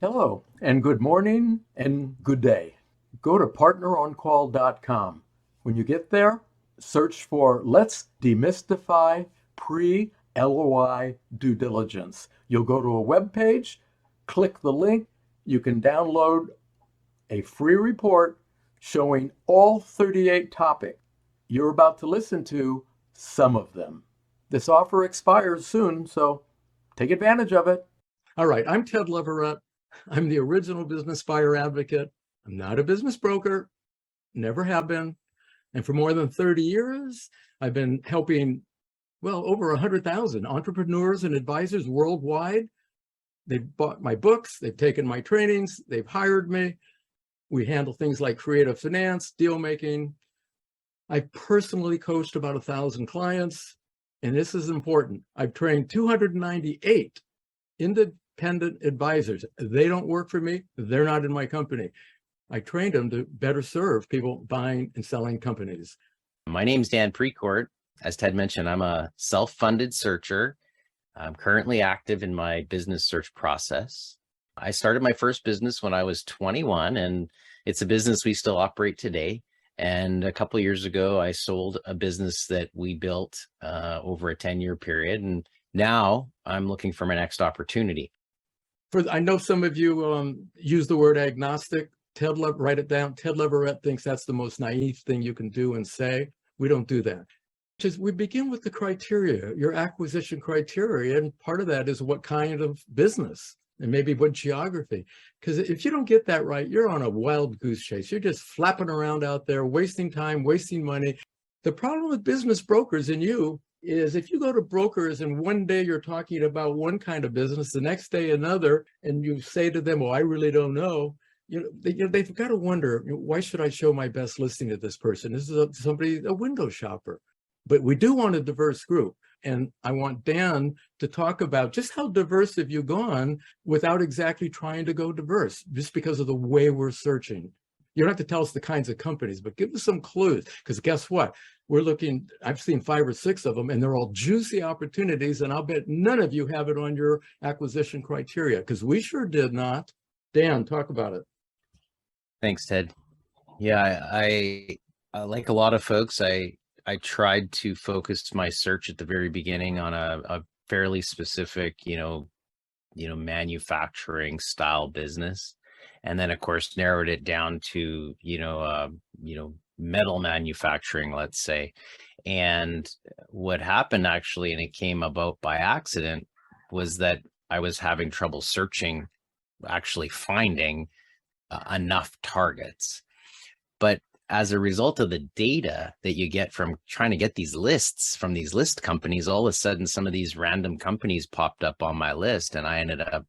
Hello, and good morning, and good day. Go to partneroncall.com. When you get there, search for Let's Demystify Pre-LOI Due Diligence. You'll go to a web page, click the link, you can download a free report showing all 38 topics. You're about to listen to some of them. This offer expires soon, so take advantage of it. All right, I'm Ted Leverette. I'm the original business buyer advocate. I'm not a business broker, never have been. And for more than 30 years, I've been helping, over 100,000 entrepreneurs and advisors worldwide. They've bought my books, they've taken my trainings, they've hired me. We handle things like creative finance, deal making. I personally coached about 1,000 clients, and this is important. I've trained 298 independent advisors. They don't work for me. They're not in my company. I trained them to better serve people buying and selling companies. My name's Dan Precourt. As Ted mentioned, I'm a self-funded searcher. I'm currently active in my business search process. I started my first business when I was 21, and it's a business we still operate today. And a couple of years ago, I sold a business that we built over a 10-year period. And now I'm looking for my next opportunity. I know some of you use the word agnostic. Write it down. Ted Leverette thinks that's the most naive thing you can do and say. We don't do that. We begin with the criteria, your acquisition criteria. And part of that is what kind of business and maybe what geography. Because if you don't get that right, you're on a wild goose chase. You're just flapping around out there, wasting time, wasting money. The problem with business brokers and you is if you go to brokers and one day you're talking about one kind of business, the next day another, and you say to them, well, I really don't know. They've got to wonder, why should I show my best listing to this person? This is somebody, a window shopper. But we do want a diverse group. And I want Dan to talk about just how diverse have you gone without exactly trying to go diverse, just because of the way we're searching. You don't have to tell us the kinds of companies, but give us some clues. Because guess what? I've seen 5 or 6 of them, and they're all juicy opportunities. And I'll bet none of you have it on your acquisition criteria, because we sure did not. Dan, talk about it. Thanks, Ted. Yeah, I like a lot of folks, I tried to focus my search at the very beginning on a fairly specific, manufacturing style business. And then of course, narrowed it down to, metal manufacturing, let's say. And what happened actually, and it came about by accident, was that I was having trouble searching, actually finding enough targets. But as a result of the data that you get from trying to get these lists from these list companies, all of a sudden, some of these random companies popped up on my list, and I ended up,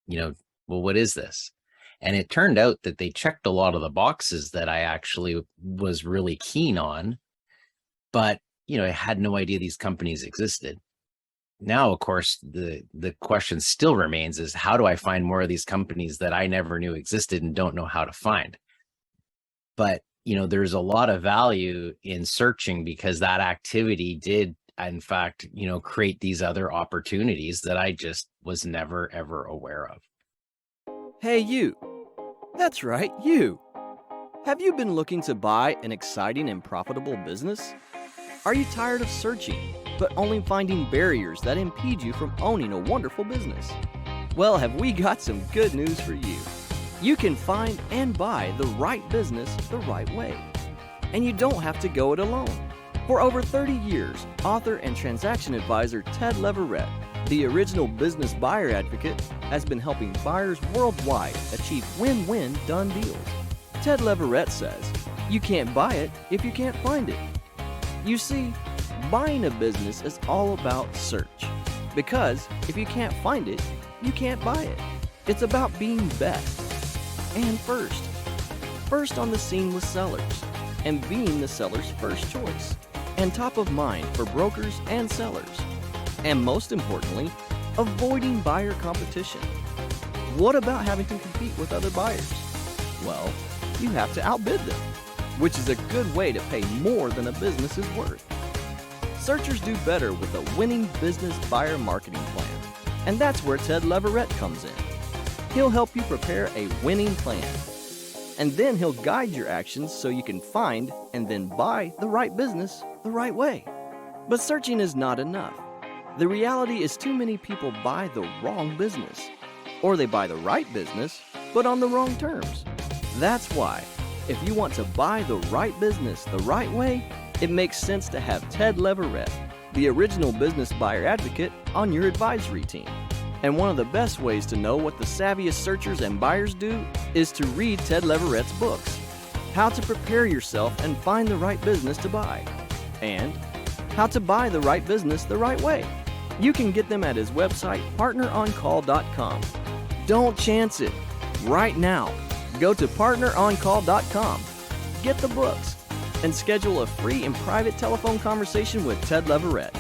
well, what is this? And it turned out that they checked a lot of the boxes that I actually was really keen on, but, I had no idea these companies existed. Now, of course, the question still remains is, how do I find more of these companies that I never knew existed and don't know how to find? But there's a lot of value in searching, because that activity did, in fact, create these other opportunities that I just was never, ever aware of. Hey, you. That's right, you. Have you been looking to buy an exciting and profitable business? Are you tired of searching, but only finding barriers that impede you from owning a wonderful business? Well, have we got some good news for you. You can find and buy the right business the right way. And you don't have to go it alone. For over 30 years, author and transaction advisor Ted Leverette, the original business buyer advocate, has been helping buyers worldwide achieve win-win done deals. Ted Leverette says, you can't buy it if you can't find it. You see, buying a business is all about search. Because if you can't find it, you can't buy it. It's about being best and first on the scene with sellers, and being the seller's first choice, and top of mind for brokers and sellers. And most importantly, avoiding buyer competition. What about having to compete with other buyers? Well, you have to outbid them, which is a good way to pay more than a business is worth. Searchers do better with a winning business buyer marketing plan, and that's where Ted Leverette comes in. He'll help you prepare a winning plan. And then he'll guide your actions so you can find and then buy the right business the right way. But searching is not enough. The reality is too many people buy the wrong business. Or they buy the right business, but on the wrong terms. That's why, if you want to buy the right business the right way, it makes sense to have Ted Leverette, the original business buyer advocate, on your advisory team. And one of the best ways to know what the savviest searchers and buyers do is to read Ted Leverette's books, How to Prepare Yourself and Find the Right Business to Buy, and How to Buy the Right Business the Right Way. You can get them at his website, partneroncall.com. Don't chance it. Right now, go to partneroncall.com, get the books, and schedule a free and private telephone conversation with Ted Leverette.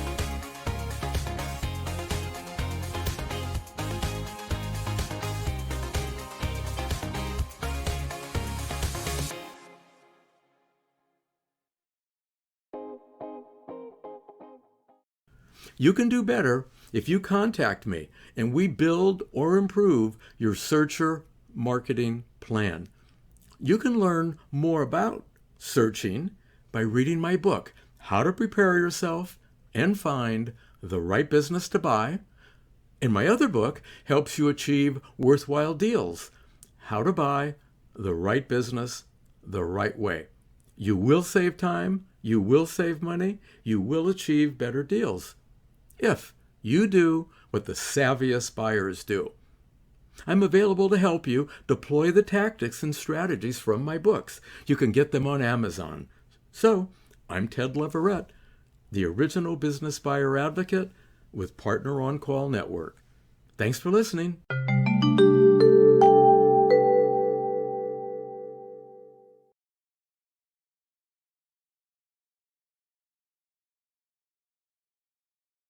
You can do better if you contact me and we build or improve your searcher marketing plan. You can learn more about searching by reading my book, How to Prepare Yourself and Find the Right Business to Buy. And my other book helps you achieve worthwhile deals, How to Buy the Right Business the Right Way. You will save time, you will save money, you will achieve better deals if you do what the savviest buyers do. I'm available to help you deploy the tactics and strategies from my books. You can get them on Amazon. So, I'm Ted Leverette, the original business buyer advocate with Partner On Call Network. Thanks for listening.